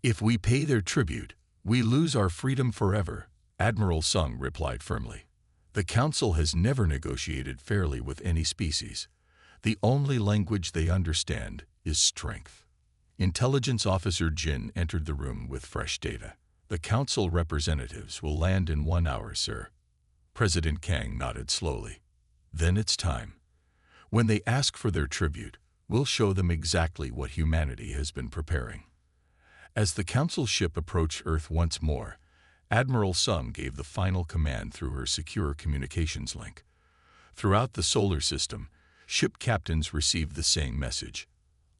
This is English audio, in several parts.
If we pay their tribute, we lose our freedom forever, Admiral Sung replied firmly. The Council has never negotiated fairly with any species. The only language they understand is strength. Intelligence Officer Jin entered the room with fresh data. The Council representatives will land in 1 hour, sir. President Kang nodded slowly. Then it's time. When they ask for their tribute, we'll show them exactly what humanity has been preparing. As the Council ship approached Earth once more, Admiral Sung gave the final command through her secure communications link. Throughout the solar system, ship captains received the same message.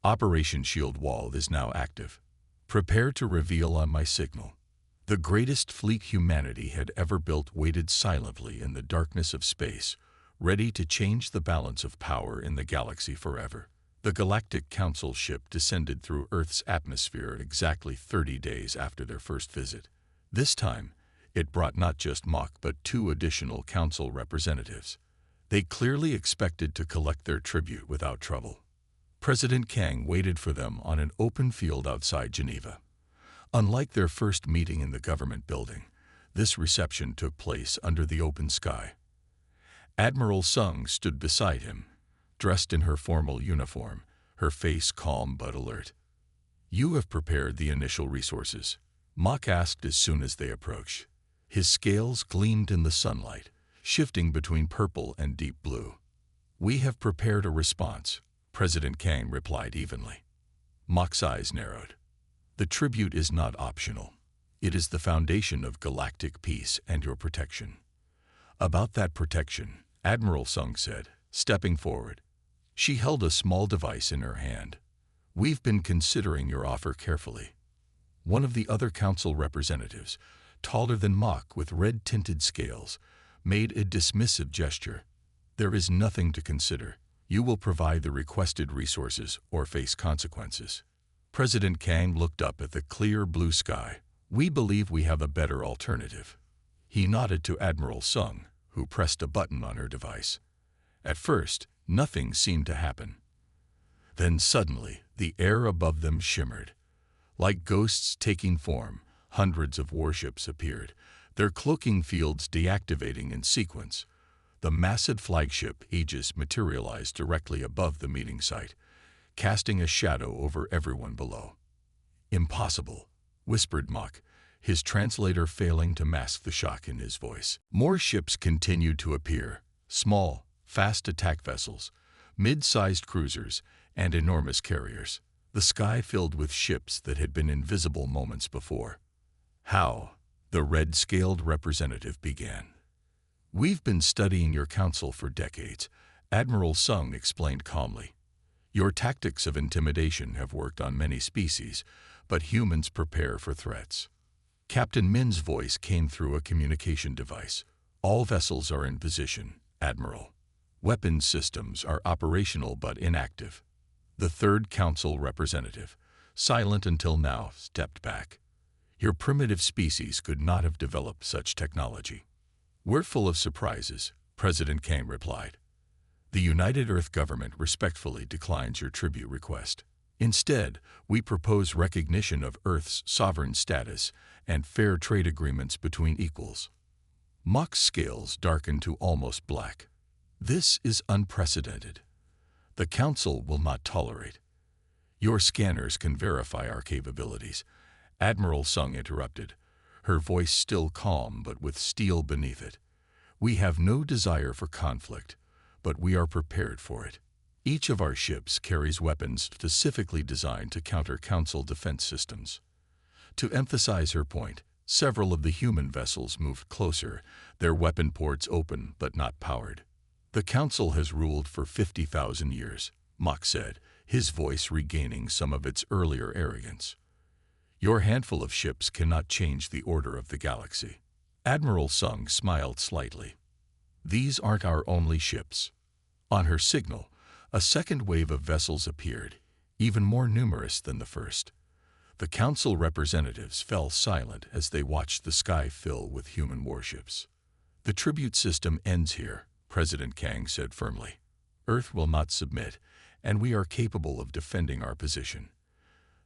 Operation Shield Wall is now active. Prepare to reveal on my signal. The greatest fleet humanity had ever built waited silently in the darkness of space, ready to change the balance of power in the galaxy forever. The Galactic Council ship descended through Earth's atmosphere exactly 30 days after their first visit. This time, it brought not just Mach but 2 additional Council representatives. They clearly expected to collect their tribute without trouble. President Kang waited for them on an open field outside Geneva. Unlike their first meeting in the government building, this reception took place under the open sky. Admiral Sung stood beside him, dressed in her formal uniform, her face calm but alert. You have prepared the initial resources, Mach asked as soon as they approached. His scales gleamed in the sunlight, shifting between purple and deep blue. We have prepared a response, President Kang replied evenly. Mach's eyes narrowed. The tribute is not optional. It is the foundation of galactic peace and your protection. About that protection, Admiral Sung said, stepping forward. She held a small device in her hand. We've been considering your offer carefully. One of the other Council representatives, taller than Mach with red-tinted scales, made a dismissive gesture. There is nothing to consider. You will provide the requested resources or face consequences. President Kang looked up at the clear blue sky. We believe we have a better alternative. He nodded to Admiral Sung, who pressed a button on her device. At first, nothing seemed to happen. Then suddenly, the air above them shimmered. Like ghosts taking form, hundreds of warships appeared, their cloaking fields deactivating in sequence. The massive flagship Aegis materialized directly above the meeting site, casting a shadow over everyone below. Impossible, whispered Mach, his translator failing to mask the shock in his voice. More ships continued to appear, small, fast attack vessels, mid-sized cruisers, and enormous carriers. The sky filled with ships that had been invisible moments before. How? The red-scaled representative began. We've been studying your council for decades, Admiral Sung explained calmly. Your tactics of intimidation have worked on many species, but humans prepare for threats. Captain Min's voice came through a communication device. All vessels are in position, Admiral. Weapons systems are operational but inactive. The third council representative, silent until now, stepped back. Your primitive species could not have developed such technology. We're full of surprises, President Kang replied. The United Earth government respectfully declines your tribute request. Instead, we propose recognition of Earth's sovereign status and fair trade agreements between equals. Mach's scales darkened to almost black. This is unprecedented. The Council will not tolerate. Your scanners can verify our capabilities, Admiral Sung interrupted, her voice still calm but with steel beneath it. We have no desire for conflict, but we are prepared for it. Each of our ships carries weapons specifically designed to counter Council defense systems. To emphasize her point, several of the human vessels moved closer, their weapon ports open but not powered. The Council has ruled for 50,000 years, Mach said, his voice regaining some of its earlier arrogance. Your handful of ships cannot change the order of the galaxy. Admiral Sung smiled slightly. These aren't our only ships. On her signal, a second wave of vessels appeared, even more numerous than the first. The Council representatives fell silent as they watched the sky fill with human warships. The tribute system ends here, President Kang said firmly. Earth will not submit, and we are capable of defending our position.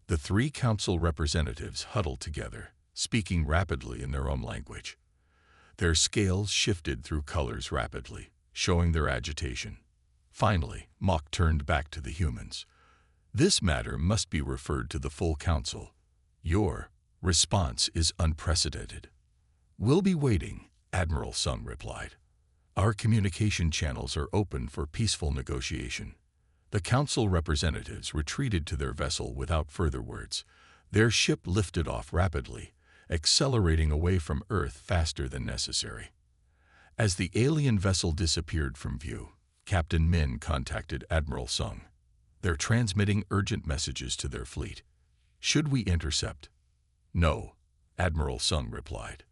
The three council representatives huddled together, speaking rapidly in their own language. Their scales shifted through colors rapidly, showing their agitation. Finally, Mok turned back to the humans. "This matter must be referred to the full council. Your response is unprecedented." "We'll be waiting," Admiral Sung replied. "Our communication channels are open for peaceful negotiation." The council representatives retreated to their vessel without further words. Their ship lifted off rapidly, accelerating away from Earth faster than necessary. As the alien vessel disappeared from view, Captain Min contacted Admiral Sung. "They're transmitting urgent messages to their fleet. Should we intercept?" "No," Admiral Sung replied.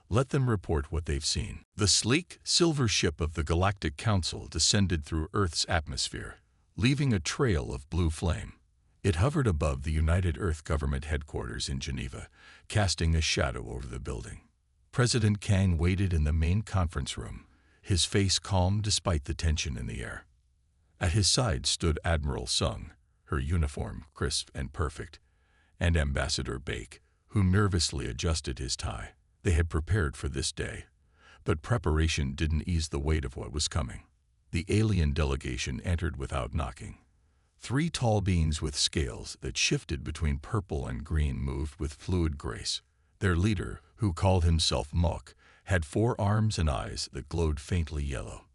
"Let them report what they've seen." The sleek, silver ship of the Galactic Council descended through Earth's atmosphere, leaving a trail of blue flame. It hovered above the United Earth Government headquarters in Geneva, casting a shadow over the building. President Kang waited in the main conference room, his face calm despite the tension in the air. At his side stood Admiral Sung, her uniform crisp and perfect, and Ambassador Baek, who nervously adjusted his tie. They had prepared for this day, but preparation didn't ease the weight of what was coming. The alien delegation entered without knocking. Three tall beings with scales that shifted between purple and green moved with fluid grace. Their leader, who called himself Mok, had 4 arms and eyes that glowed faintly yellow.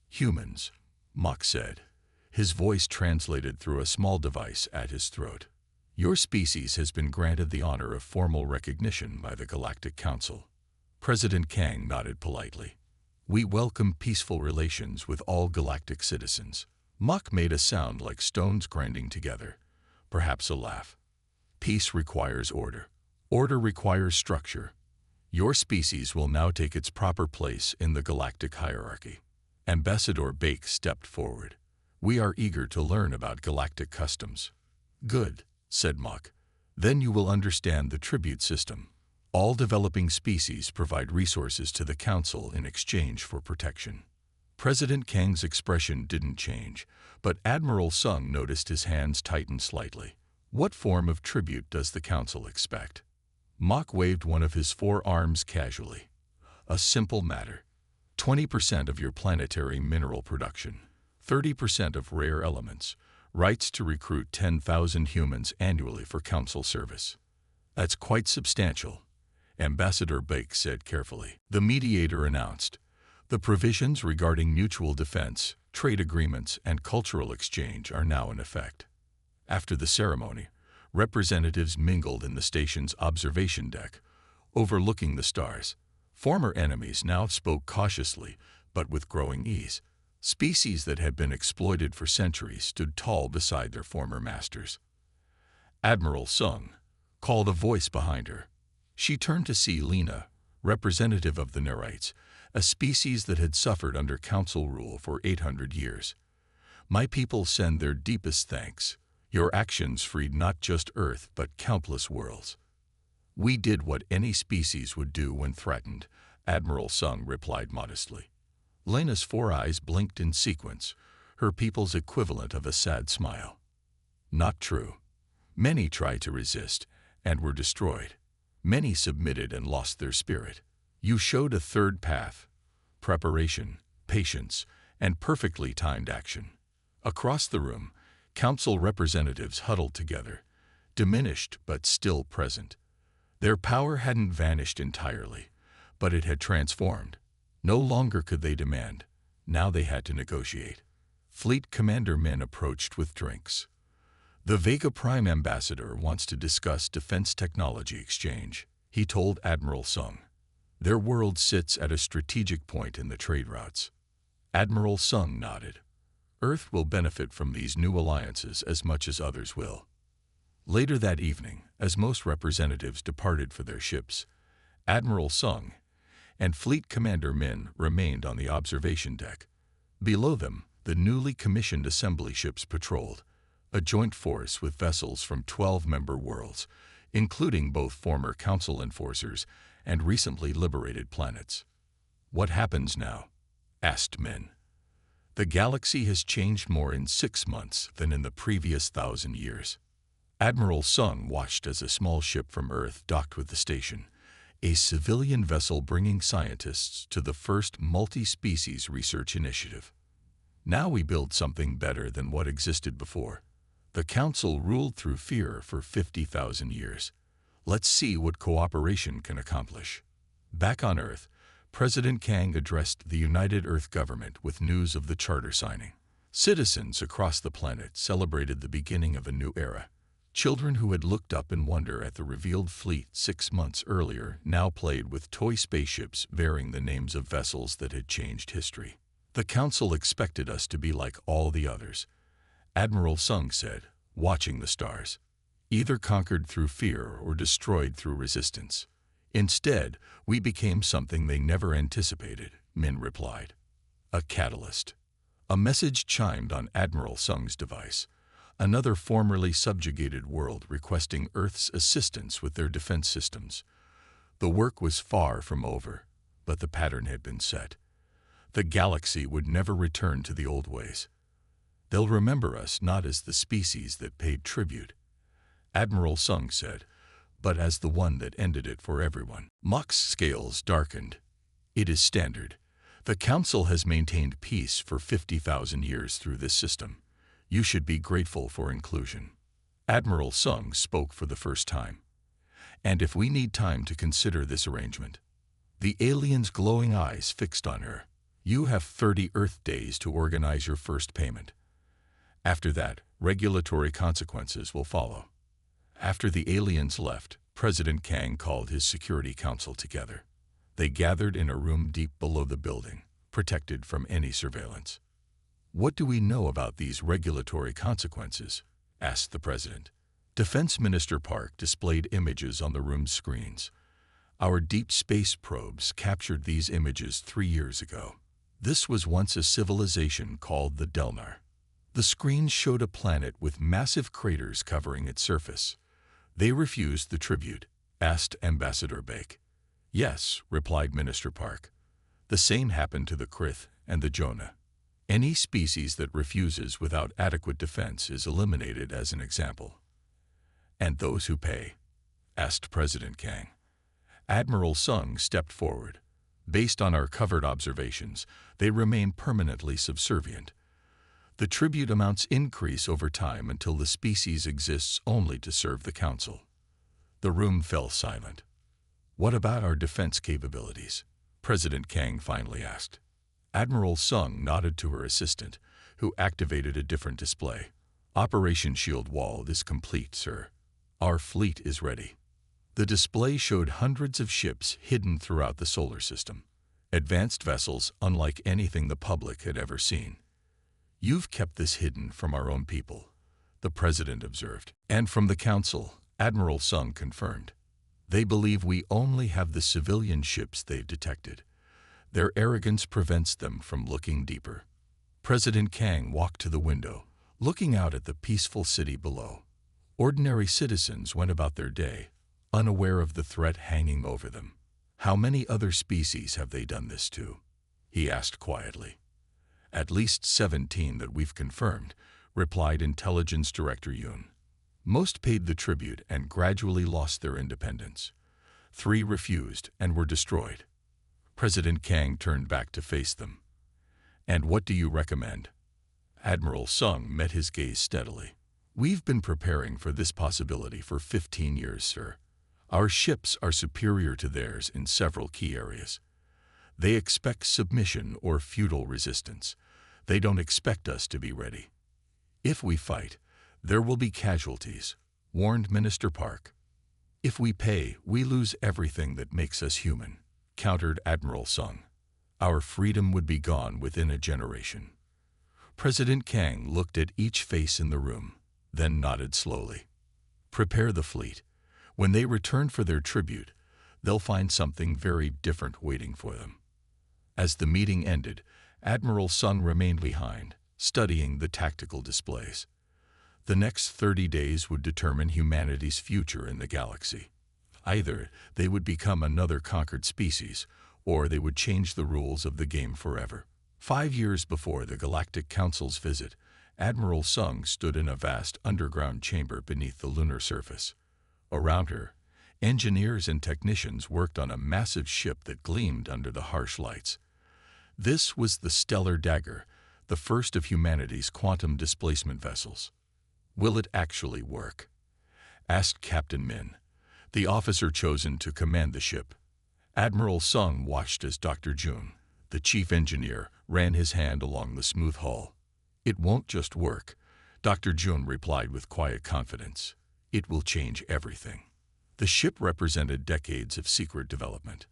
"Humans," Mok said, his voice translated through a small device at his throat. "Your species has been granted the honor of formal recognition by the Galactic Council." President Kang nodded politely. "We welcome peaceful relations with all galactic citizens." Mok made a sound like stones grinding together, perhaps a laugh. "Peace requires order. Order requires structure. Your species will now take its proper place in the galactic hierarchy." Ambassador Baek stepped forward. "We are eager to learn about galactic customs." "Good," said Mok. "Then you will understand the tribute system. All developing species provide resources to the Council in exchange for protection." President Kang's expression didn't change, but Admiral Sung noticed his hands tighten slightly. "What form of tribute does the Council expect?" Mok waved one of his 4 arms casually. "A simple matter. 20% of your planetary mineral production, 30% of rare elements, rights to recruit 10,000 humans annually for Council service." "That's quite substantial," Ambassador Baek said carefully. The mediator announced, "The provisions regarding mutual defense, trade agreements, and cultural exchange are now in effect." After the ceremony, representatives mingled in the station's observation deck, overlooking the stars. Former enemies now spoke cautiously, but with growing ease. Species that had been exploited for centuries stood tall beside their former masters. Admiral Sung called a voice behind her. She turned to see Lena, representative of the Nerites, a species that had suffered under Council rule for 800 years. "My people send their deepest thanks. Your actions freed not just Earth but countless worlds." "We did what any species would do when threatened," Admiral Sung replied modestly. Lena's 4 eyes blinked in sequence, her people's equivalent of a sad smile. "Not true. Many tried to resist and were destroyed. Many submitted and lost their spirit. You showed a third path: preparation, patience, and perfectly timed action." Across the room, Council representatives huddled together, diminished but still present. Their power hadn't vanished entirely, but it had transformed. No longer could they demand. Now they had to negotiate. Fleet Commander Min approached with drinks. "The Vega Prime Ambassador wants to discuss defense technology exchange," he told Admiral Sung. "Their world sits at a strategic point in the trade routes." Admiral Sung nodded. "Earth will benefit from these new alliances as much as others will." Later that evening, as most representatives departed for their ships, Admiral Sung and Fleet Commander Min remained on the observation deck. Below them, the newly commissioned assembly ships patrolled, a joint force with vessels from 12 member worlds, including both former Council enforcers and recently liberated planets. "What happens now?" asked Min. "The galaxy has changed more in 6 months than in the previous 1,000 years." Admiral Sung watched as a small ship from Earth docked with the station, a civilian vessel bringing scientists to the first multi-species research initiative. Now we build something better than what existed before. The Council ruled through fear for 50,000 years. Let's see what cooperation can accomplish. Back on Earth, President Kang addressed the United Earth government with news of the charter signing. Citizens across the planet celebrated the beginning of a new era. Children who had looked up in wonder at the revealed fleet 6 months earlier now played with toy spaceships bearing the names of vessels that had changed history. The Council expected us to be like all the others, Admiral Sung said, watching the stars. Either conquered through fear or destroyed through resistance. Instead, we became something they never anticipated, Min replied. A catalyst. A message chimed on Admiral Sung's device. Another formerly subjugated world requesting Earth's assistance with their defense systems. The work was far from over, but the pattern had been set. The galaxy would never return to the old ways. They'll remember us not as the species that paid tribute, Admiral Sung said, but as the one that ended it for everyone. Mock's scales darkened. It is standard. The Council has maintained peace for 50,000 years through this system. You should be grateful for inclusion. Admiral Sung spoke for the first time. And if we need time to consider this arrangement. The alien's glowing eyes fixed on her. You have 30 Earth days to organize your first payment. After that, regulatory consequences will follow. After the aliens left, President Kang called his Security Council together. They gathered in a room deep below the building, protected from any surveillance. What do we know about these regulatory consequences? Asked the President. Defense Minister Park displayed images on the room's screens. Our deep space probes captured these images 3 years ago. This was once a civilization called the Delnar. The screens showed a planet with massive craters covering its surface. They refused the tribute, asked Ambassador Bake. Yes, replied Minister Park. The same happened to the Krith and the Jonah. Any species that refuses without adequate defense is eliminated as an example. And those who pay? Asked President Kang. Admiral Sung stepped forward. Based on our covered observations, they remain permanently subservient. The tribute amounts increase over time until the species exists only to serve the Council. The room fell silent. What about our defense capabilities? President Kang finally asked. Admiral Sung nodded to her assistant, who activated a different display. Operation Shield Wall is complete, sir. Our fleet is ready. The display showed hundreds of ships hidden throughout the solar system. Advanced vessels unlike anything the public had ever seen. You've kept this hidden from our own people, the President observed. And from the Council, Admiral Sung confirmed. They believe we only have the civilian ships they've detected. Their arrogance prevents them from looking deeper. President Kang walked to the window, looking out at the peaceful city below. Ordinary citizens went about their day, unaware of the threat hanging over them. How many other species have they done this to? He asked quietly. At least 17 that we've confirmed, replied Intelligence Director Yoon. Most paid the tribute and gradually lost their independence. 3 refused and were destroyed. President Kang turned back to face them. And what do you recommend? Admiral Sung met his gaze steadily. We've been preparing for this possibility for 15 years, sir. Our ships are superior to theirs in several key areas. They expect submission or futile resistance. They don't expect us to be ready. If we fight, there will be casualties, warned Minister Park. If we pay, we lose everything that makes us human, countered Admiral Sung. Our freedom would be gone within a generation. President Kang looked at each face in the room, then nodded slowly. Prepare the fleet. When they return for their tribute, they'll find something very different waiting for them. As the meeting ended, Admiral Sung remained behind, studying the tactical displays. The next 30 days would determine humanity's future in the galaxy. Either they would become another conquered species, or they would change the rules of the game forever. 5 years before the Galactic Council's visit, Admiral Sung stood in a vast underground chamber beneath the lunar surface. Around her, engineers and technicians worked on a massive ship that gleamed under the harsh lights. This was the Stellar Dagger, the first of humanity's quantum displacement vessels. "Will it actually work?" asked Captain Min, the officer chosen to command the ship. Admiral Sung watched as Dr. Jun, the chief engineer, ran his hand along the smooth hull. "It won't just work," Dr. Jun replied with quiet confidence. "It will change everything." The ship represented decades of secret development.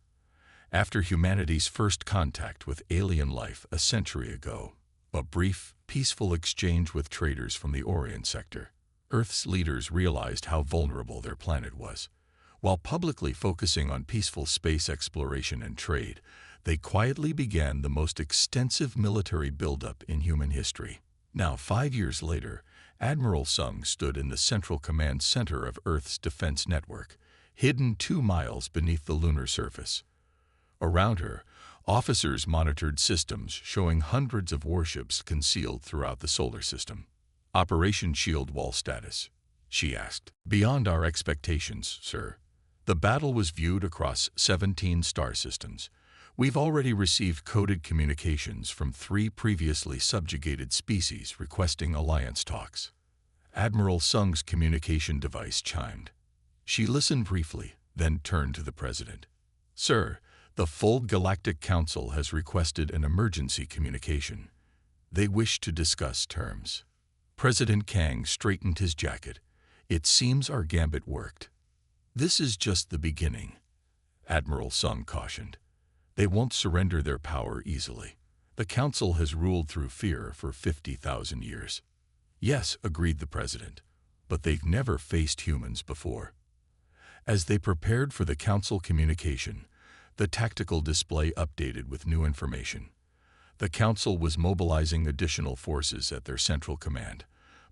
After humanity's first contact with alien life a century ago, a brief, peaceful exchange with traders from the Orient sector, Earth's leaders realized how vulnerable their planet was. While publicly focusing on peaceful space exploration and trade, they quietly began the most extensive military buildup in human history. Now, 5 years later, Admiral Sung stood in the Central Command Center of Earth's defense network, hidden 2 miles beneath the lunar surface. Around her, officers monitored systems showing hundreds of warships concealed throughout the solar system. "Operation Shield Wall status?" she asked. "Beyond our expectations, sir. The battle was viewed across 17 star systems. We've already received coded communications from 3 previously subjugated species requesting alliance talks." Admiral Sung's communication device chimed. She listened briefly, then turned to the president. "Sir, the full Galactic Council has requested an emergency communication. They wish to discuss terms." President Kang straightened his jacket. "It seems our gambit worked." "This is just the beginning," Admiral Sung cautioned. "They won't surrender their power easily. The Council has ruled through fear for 50,000 years. "Yes," agreed the president, "but they've never faced humans before." As they prepared for the Council communication, the tactical display updated with new information. The Council was mobilizing additional forces at their central command,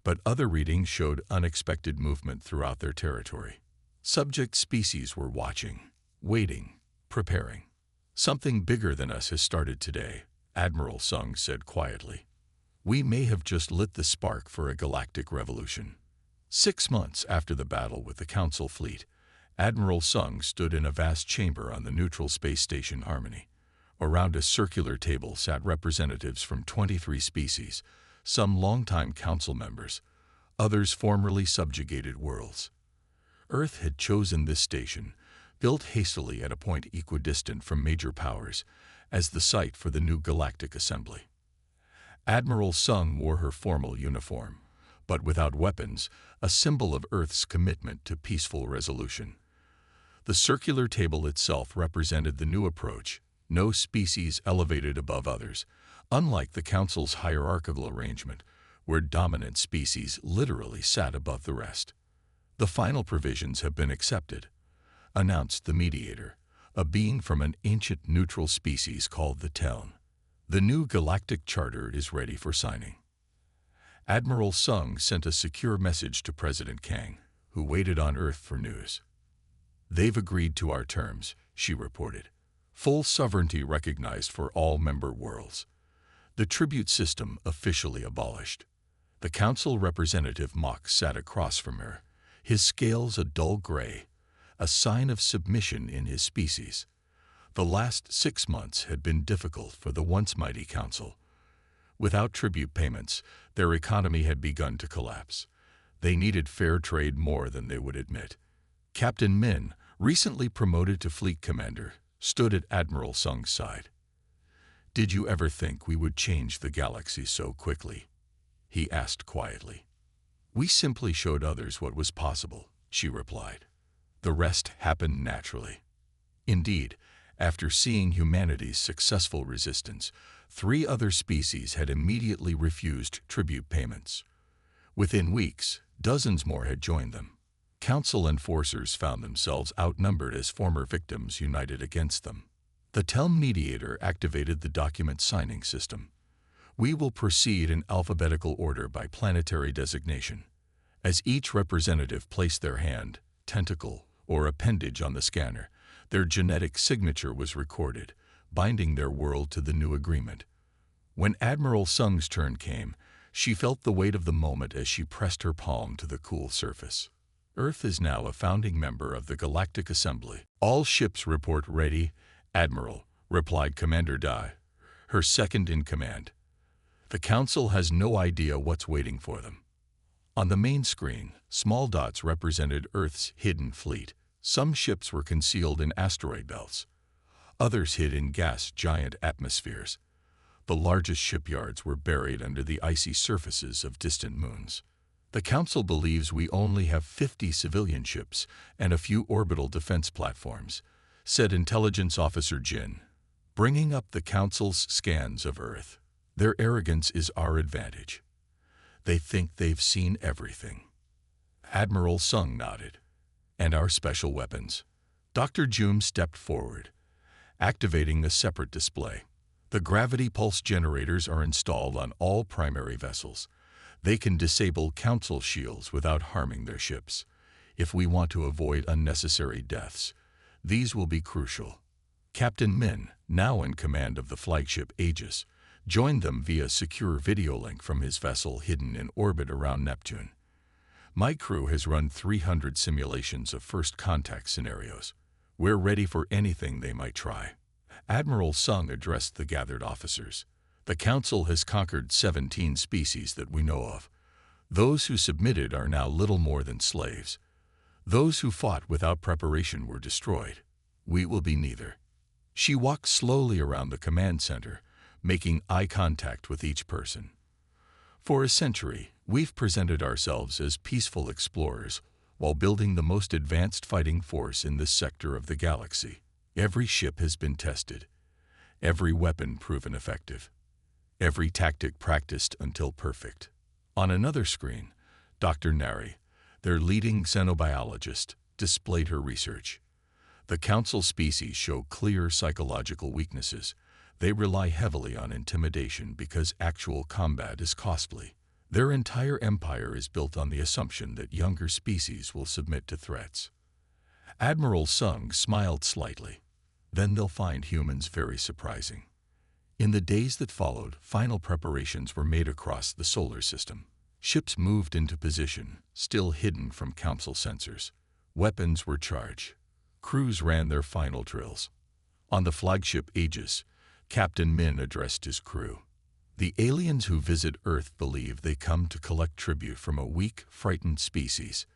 but other readings showed unexpected movement throughout their territory. Subject species were watching, waiting, preparing. "Something bigger than us has started today," Admiral Sung said quietly. "We may have just lit the spark for a galactic revolution." 6 months after the battle with the Council fleet, Admiral Sung stood in a vast chamber on the neutral space station Harmony. Around a circular table sat representatives from 23 species, some longtime Council members, others formerly subjugated worlds. Earth had chosen this station, built hastily at a point equidistant from major powers, as the site for the new galactic assembly. Admiral Sung wore her formal uniform, but without weapons, a symbol of Earth's commitment to peaceful resolution. The circular table itself represented the new approach, no species elevated above others, unlike the Council's hierarchical arrangement, where dominant species literally sat above the rest. "The final provisions have been accepted," announced the mediator, a being from an ancient neutral species called the Teln. "The new galactic charter is ready for signing." Admiral Sung sent a secure message to President Kang, who waited on Earth for news. "They've agreed to our terms," she reported. "Full sovereignty recognized for all member worlds. The tribute system officially abolished." The Council representative Mok sat across from her, his scales a dull gray, a sign of submission in his species. The last 6 months had been difficult for the once mighty Council. Without tribute payments, their economy had begun to collapse. They needed fair trade more than they would admit. Captain Min, recently promoted to fleet commander, stood at Admiral Sung's side. "Did you ever think we would change the galaxy so quickly?" he asked quietly. "We simply showed others what was possible," she replied. "The rest happened naturally." Indeed, after seeing humanity's successful resistance, 3 other species had immediately refused tribute payments. Within weeks, dozens more had joined them. Council enforcers found themselves outnumbered as former victims united against them. The Telm mediator activated the document signing system. "We will proceed in alphabetical order by planetary designation." As each representative placed their hand, tentacle, or appendage on the scanner, their genetic signature was recorded, binding their world to the new agreement. When Admiral Sung's turn came, She felt the weight of the moment as she pressed her palm to the cool surface. Earth is now a founding member of the Galactic Assembly. All ships report ready, Admiral, replied Commander Dai, her second in command. The Council has no idea what's waiting for them. On the main screen, small dots represented Earth's hidden fleet. Some ships were concealed in asteroid belts. Others hid in gas-giant atmospheres. The largest shipyards were buried under the icy surfaces of distant moons. The Council believes we only have 50 civilian ships and a few orbital defense platforms, said Intelligence Officer Jin, bringing up the Council's scans of Earth. Their arrogance is our advantage. They think they've seen everything. Admiral Sung nodded. And our special weapons. Dr. Jum stepped forward, activating a separate display. The gravity pulse generators are installed on all primary vessels. They can disable Council shields without harming their ships. If we want to avoid unnecessary deaths, these will be crucial. Captain Min, now in command of the flagship Aegis, joined them via secure video link from his vessel hidden in orbit around Neptune. My crew has run 300 simulations of first contact scenarios. We're ready for anything they might try. Admiral Sung addressed the gathered officers. The Council has conquered 17 species that we know of. Those who submitted are now little more than slaves. Those who fought without preparation were destroyed. We will be neither. She walked slowly around the command center, making eye contact with each person. For a century, we've presented ourselves as peaceful explorers while building the most advanced fighting force in this sector of the galaxy. Every ship has been tested, every weapon proven effective, every tactic practiced until perfect. On another screen, Dr. Nari, their leading xenobiologist, displayed her research. The Council species show clear psychological weaknesses. They rely heavily on intimidation because actual combat is costly. Their entire empire is built on the assumption that younger species will submit to threats. Admiral Sung smiled slightly. Then they'll find humans very surprising. In the days that followed, final preparations were made across the solar system. Ships moved into position, still hidden from Council sensors. Weapons were charged. Crews ran their final drills. On the flagship Aegis, Captain Min addressed his crew. The aliens who visit Earth believe they come to collect tribute from a weak, frightened species.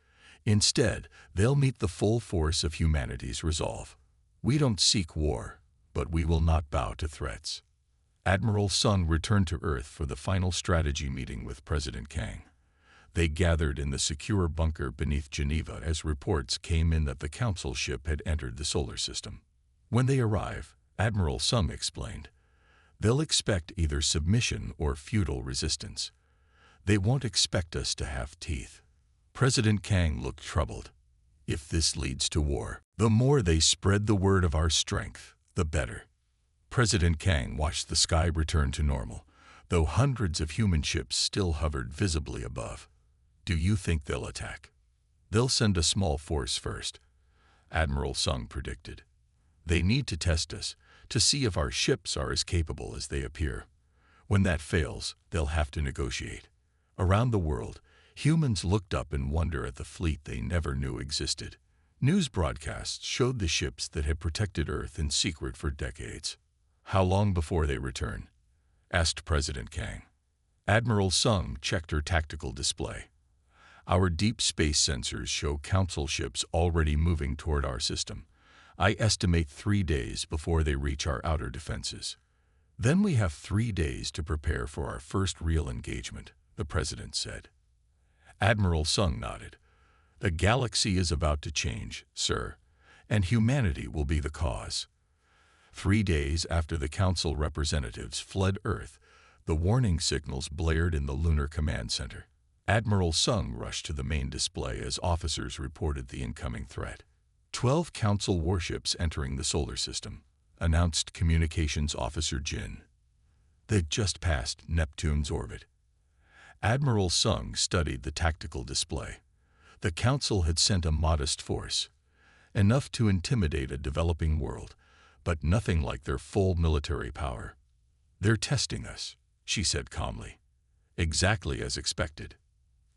Instead, they'll meet the full force of humanity's resolve. We don't seek war, but we will not bow to threats. Admiral Sung returned to Earth for the final strategy meeting with President Kang. They gathered in the secure bunker beneath Geneva as reports came in that the Council ship had entered the solar system. When they arrive, Admiral Sung explained, they'll expect either submission or futile resistance. They won't expect us to have teeth. President Kang looked troubled. If this leads to war, the more they spread the word of our strength, the better. President Kang watched the sky return to normal, though hundreds of human ships still hovered visibly above. Do you think they'll attack? They'll send a small force first, Admiral Sung predicted. They need to test us, to see if our ships are as capable as they appear. When that fails, they'll have to negotiate. Around the world, humans looked up in wonder at the fleet they never knew existed. News broadcasts showed the ships that had protected Earth in secret for decades. How long before they return? Asked President Kang. Admiral Sung checked her tactical display. Our deep space sensors show Council ships already moving toward our system. I estimate 3 days before they reach our outer defenses. Then we have 3 days to prepare for our first real engagement, the President said. Admiral Sung nodded. The galaxy is about to change, sir, and humanity will be the cause. 3 days after the Council representatives fled Earth, the warning signals blared in the Lunar Command Center. Admiral Sung rushed to the main display as officers reported the incoming threat. 12 Council warships entering the solar system, announced Communications Officer Jin. They'd just passed Neptune's orbit. Admiral Sung studied the tactical display. The Council had sent a modest force, enough to intimidate a developing world, but nothing like their full military power. They're testing us, she said calmly. Exactly as expected.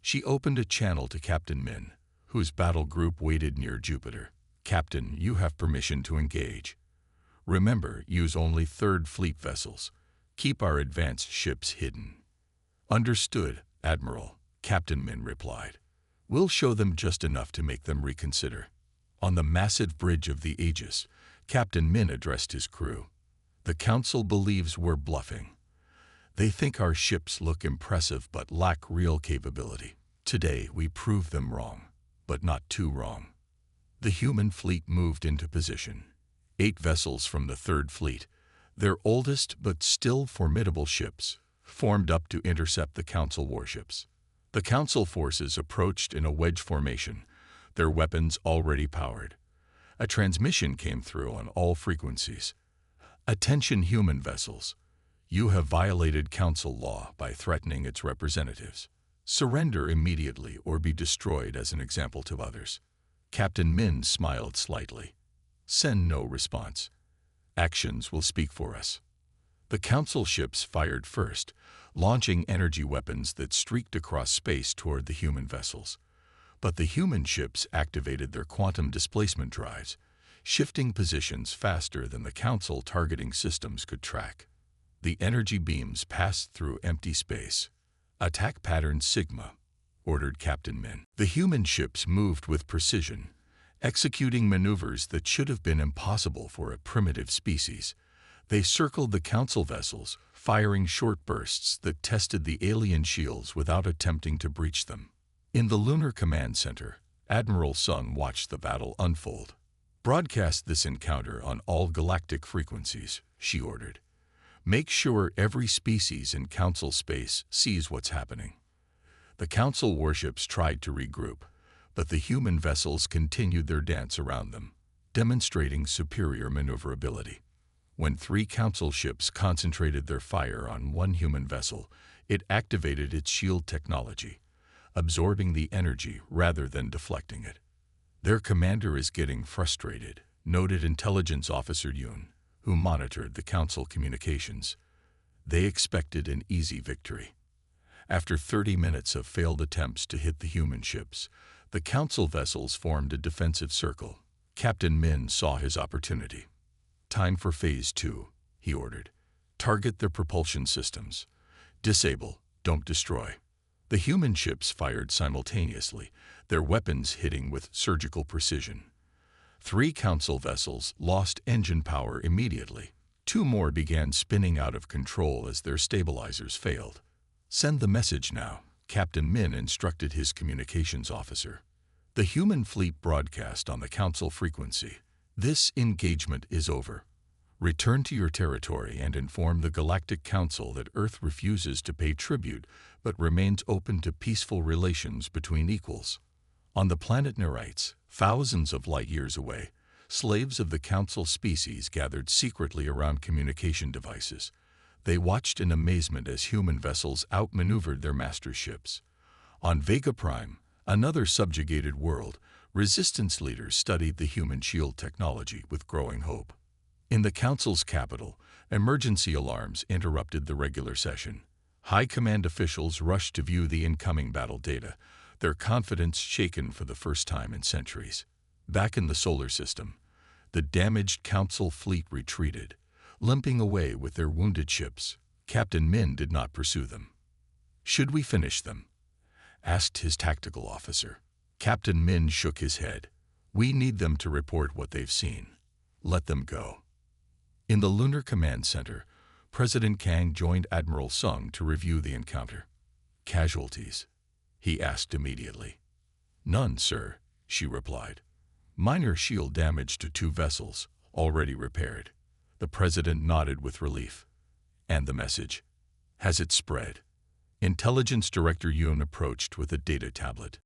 She opened a channel to Captain Min, whose battle group waited near Jupiter. Captain, you have permission to engage. Remember, use only Third Fleet vessels. Keep our advanced ships hidden. Understood, Admiral, Captain Min replied. We'll show them just enough to make them reconsider. On the massive bridge of the Aegis, Captain Min addressed his crew. The Council believes we're bluffing. They think our ships look impressive but lack real capability. Today, we prove them wrong, but not too wrong. The human fleet moved into position. 8 vessels from the Third Fleet, their oldest but still formidable ships, formed up to intercept the Council warships. The Council forces approached in a wedge formation, their weapons already powered. A transmission came through on all frequencies. Attention human vessels. You have violated Council law by threatening its representatives. Surrender immediately or be destroyed as an example to others. Captain Min smiled slightly. Send no response. Actions will speak for us. The Council ships fired first, launching energy weapons that streaked across space toward the human vessels. But the human ships activated their quantum displacement drives, shifting positions faster than the Council targeting systems could track. The energy beams passed through empty space. Attack pattern Sigma, ordered Captain Min. The human ships moved with precision, executing maneuvers that should have been impossible for a primitive species. They circled the Council vessels, firing short bursts that tested the alien shields without attempting to breach them. In the Lunar Command Center, Admiral Sung watched the battle unfold. Broadcast this encounter on all galactic frequencies, she ordered. Make sure every species in Council space sees what's happening. The Council warships tried to regroup, but the human vessels continued their dance around them, demonstrating superior maneuverability. When 3 Council ships concentrated their fire on one human vessel, it activated its shield technology, absorbing the energy rather than deflecting it. Their commander is getting frustrated, noted Intelligence Officer Yoon, who monitored the Council communications. They expected an easy victory. After 30 minutes of failed attempts to hit the human ships, the Council vessels formed a defensive circle. Captain Min saw his opportunity. Time for Phase 2, he ordered. Target their propulsion systems. Disable, don't destroy. The human ships fired simultaneously, their weapons hitting with surgical precision. 3 Council vessels lost engine power immediately. 2 more began spinning out of control as their stabilizers failed. Send the message now, Captain Min instructed his communications officer. The human fleet broadcast on the Council frequency. This engagement is over. Return to your territory and inform the Galactic Council that Earth refuses to pay tribute but remains open to peaceful relations between equals. On the planet Nerites, thousands of light years away, slaves of the Council species gathered secretly around communication devices. They watched in amazement as human vessels outmaneuvered their master ships. On Vega Prime, another subjugated world, resistance leaders studied the human shield technology with growing hope. In the Council's capital, emergency alarms interrupted the regular session. High Command officials rushed to view the incoming battle data, their confidence shaken for the first time in centuries. Back in the solar system, the damaged Council fleet retreated, limping away with their wounded ships. Captain Min did not pursue them. Should we finish them? Asked his tactical officer. Captain Min shook his head. We need them to report what they've seen. Let them go. In the Lunar Command Center, President Kang joined Admiral Sung to review the encounter. Casualties? He asked immediately. None, sir, she replied. Minor shield damage to 2 vessels, already repaired. The President nodded with relief. And the message? Has it spread? Intelligence Director Yoon approached with a data tablet.